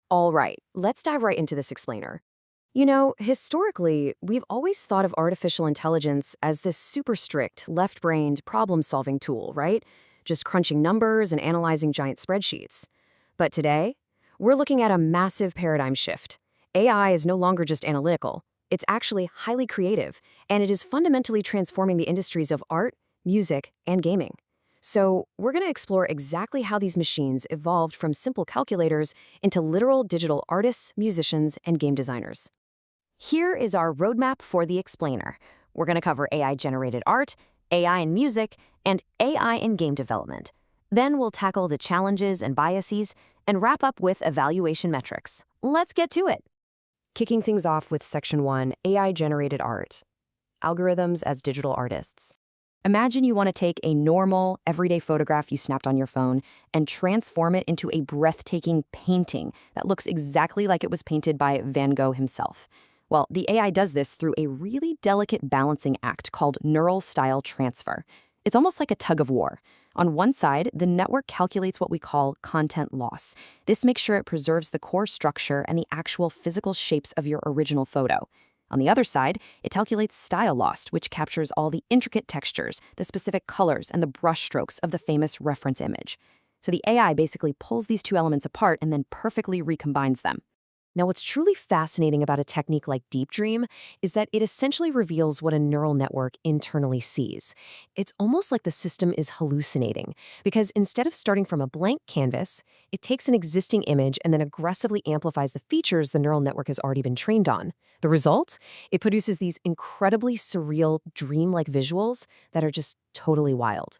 All right, let's dive right into this explainer. Historically, we've always thought of artificial intelligence as this super strict, left brained problem solving tool, right? Just crunching numbers and analyzing giant spreadsheets. But today, we're looking at a massive paradigm shift. AI is no longer just analytical, it's actually highly creative, and it is fundamentally transforming the industries of art, music, and gaming. So, we're going to explore exactly how these machines evolved from simple calculators into literal digital artists, musicians, and game designers. Here is our roadmap for the explainer. We're going to cover AI-generated art, AI in music, and AI in game development. Then we'll tackle the challenges and biases and wrap up with evaluation metrics. Let's get to it. Kicking things off with Section 1, AI-generated art. Algorithms as digital artists. Imagine you want to take a normal, everyday photograph you snapped on your phone and transform it into a breathtaking painting that looks exactly like it was painted by Van Gogh himself. Well, the AI does this through a really delicate balancing act called neural style transfer. It's almost like a tug of war. On one side, the network calculates what we call content loss. This makes sure it preserves the core structure and the actual physical shapes of your original photo. On the other side, it calculates style loss, which captures all the intricate textures, the specific colors, and the brush strokes of the famous reference image. So the AI basically pulls these two elements apart and then perfectly recombines them. Now, what's truly fascinating about a technique like DeepDream is that it essentially reveals what a neural network internally sees. It's almost like the system is hallucinating, because instead of starting from a blank canvas, it takes an existing image and then aggressively amplifies the features the neural network has already been trained on. The result? It produces these incredibly surreal, dreamlike visuals that are just totally wild.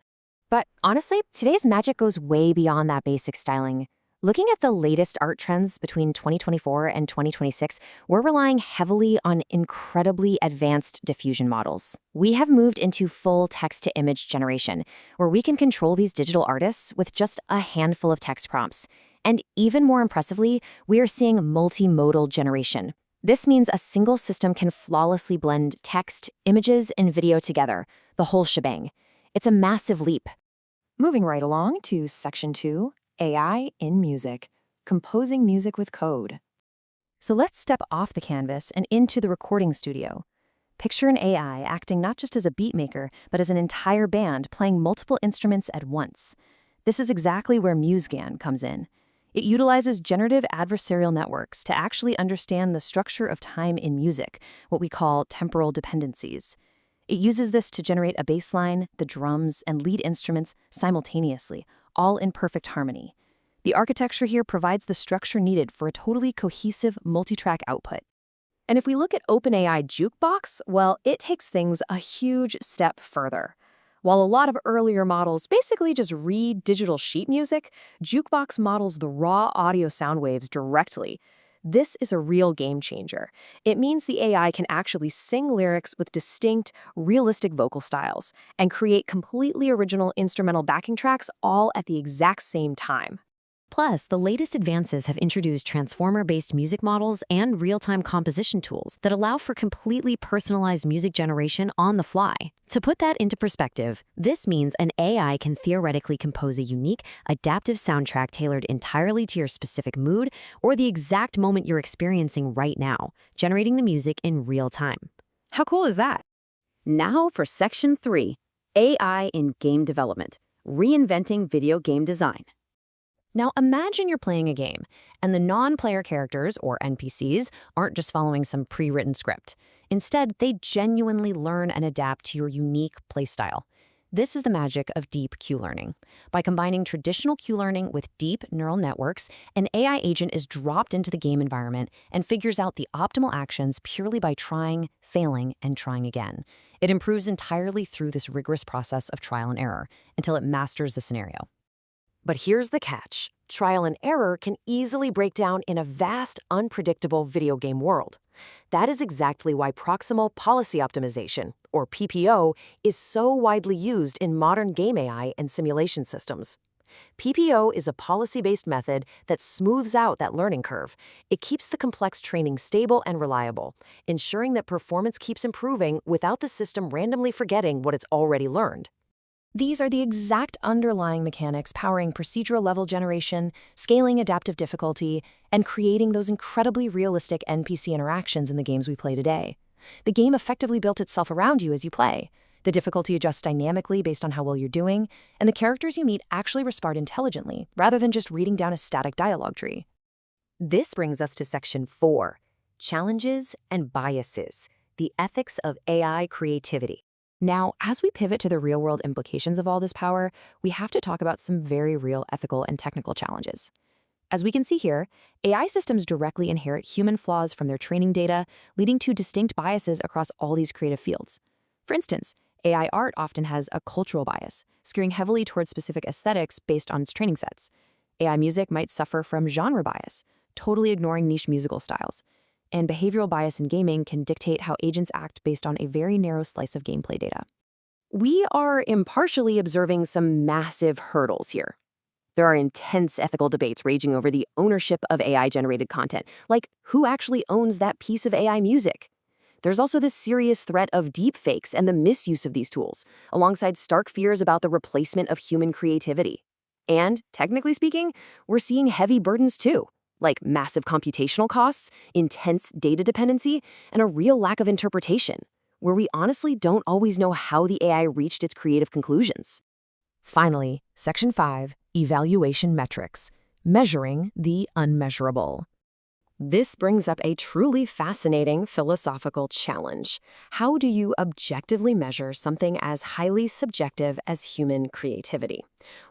But honestly, today's magic goes way beyond that basic styling. Looking at the latest art trends between 2024 and 2026, we're relying heavily on incredibly advanced diffusion models. We have moved into full text-to-image generation, where we can control these digital artists with just a handful of text prompts. And even more impressively, we are seeing multimodal generation. This means a single system can flawlessly blend text, images, and video together, the whole shebang. It's a massive leap. Moving right along to Section 2, AI in music, composing music with code. So let's step off the canvas and into the recording studio. Picture an AI acting not just as a beat maker, but as an entire band playing multiple instruments at once. This is exactly where MuseGAN comes in. It utilizes generative adversarial networks to actually understand the structure of time in music, what we call temporal dependencies. It uses this to generate a bass line, the drums, and lead instruments simultaneously, all in perfect harmony. The architecture here provides the structure needed for a totally cohesive multi-track output. And if we look at OpenAI Jukebox, well, it takes things a huge step further. While a lot of earlier models basically just read digital sheet music, Jukebox models the raw audio sound waves directly. This is a real game changer. It means the AI can actually sing lyrics with distinct, realistic vocal styles and create completely original instrumental backing tracks all at the exact same time. Plus, the latest advances have introduced transformer-based music models and real-time composition tools that allow for completely personalized music generation on the fly. To put that into perspective, this means an AI can theoretically compose a unique, adaptive soundtrack tailored entirely to your specific mood or the exact moment you're experiencing right now, generating the music in real time. How cool is that? Now for Section 3, AI in game development, reinventing video game design. Now imagine you're playing a game, and the non-player characters, or NPCs, aren't just following some pre-written script. Instead, they genuinely learn and adapt to your unique playstyle. This is the magic of deep Q-learning. By combining traditional Q-learning with deep neural networks, an AI agent is dropped into the game environment and figures out the optimal actions purely by trying, failing, and trying again. It improves entirely through this rigorous process of trial and error until it masters the scenario. But here's the catch. Trial and error can easily break down in a vast, unpredictable video game world. That is exactly why Proximal Policy Optimization, or PPO, is so widely used in modern game AI and simulation systems. PPO is a policy-based method that smooths out that learning curve. It keeps the complex training stable and reliable, ensuring that performance keeps improving without the system randomly forgetting what it's already learned. These are the exact underlying mechanics powering procedural-level generation, scaling adaptive difficulty, and creating those incredibly realistic NPC interactions in the games we play today. The game effectively built itself around you as you play. The difficulty adjusts dynamically based on how well you're doing, and the characters you meet actually respond intelligently, rather than just reading down a static dialogue tree. This brings us to Section 4, Challenges and Biases, the Ethics of AI Creativity. Now, as we pivot to the real-world implications of all this power, we have to talk about some very real ethical and technical challenges. As we can see here, AI systems directly inherit human flaws from their training data, leading to distinct biases across all these creative fields. For instance, AI art often has a cultural bias, skewing heavily towards specific aesthetics based on its training sets. AI music might suffer from genre bias, totally ignoring niche musical styles. And behavioral bias in gaming can dictate how agents act based on a very narrow slice of gameplay data. We are impartially observing some massive hurdles here. There are intense ethical debates raging over the ownership of AI-generated content, like who actually owns that piece of AI music? There's also this serious threat of deepfakes and the misuse of these tools, alongside stark fears about the replacement of human creativity. And, technically speaking, we're seeing heavy burdens too, like massive computational costs, intense data dependency, and a real lack of interpretation, where we honestly don't always know how the AI reached its creative conclusions. Finally, Section 5, Evaluation Metrics, Measuring the Unmeasurable. This brings up a truly fascinating philosophical challenge. How do you objectively measure something as highly subjective as human creativity?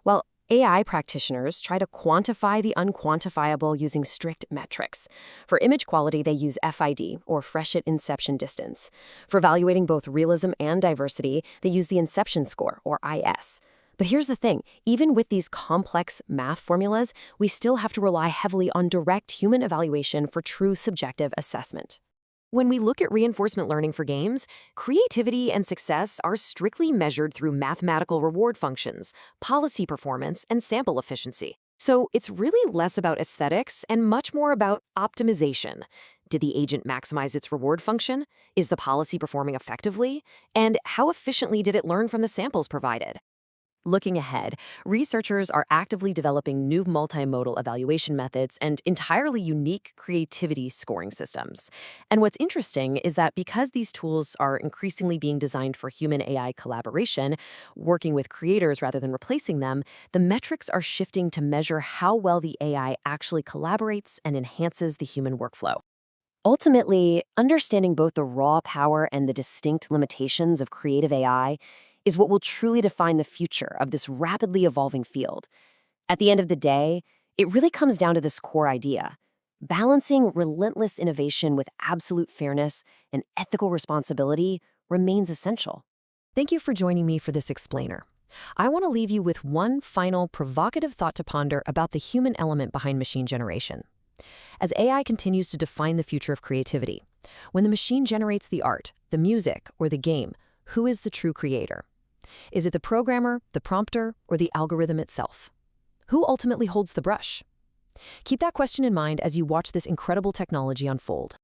Well, AI practitioners try to quantify the unquantifiable using strict metrics. For image quality, they use FID, or Fresh at Inception Distance. For evaluating both realism and diversity, they use the Inception Score, or IS. But here's the thing, even with these complex math formulas, we still have to rely heavily on direct human evaluation for true subjective assessment. When we look at reinforcement learning for games, creativity and success are strictly measured through mathematical reward functions, policy performance, and sample efficiency. So it's really less about aesthetics and much more about optimization. Did the agent maximize its reward function? Is the policy performing effectively? And how efficiently did it learn from the samples provided? Looking ahead, researchers are actively developing new multimodal evaluation methods and entirely unique creativity scoring systems. And what's interesting is that because these tools are increasingly being designed for human-AI collaboration, working with creators rather than replacing them, the metrics are shifting to measure how well the AI actually collaborates and enhances the human workflow. Ultimately, understanding both the raw power and the distinct limitations of creative AI is what will truly define the future of this rapidly evolving field. At the end of the day, it really comes down to this core idea. Balancing relentless innovation with absolute fairness and ethical responsibility remains essential. Thank you for joining me for this explainer. I want to leave you with one final provocative thought to ponder about the human element behind machine generation. As AI continues to define the future of creativity, when the machine generates the art, the music, or the game, who is the true creator? Is it the programmer, the prompter, or the algorithm itself? Who ultimately holds the brush? Keep that question in mind as you watch this incredible technology unfold.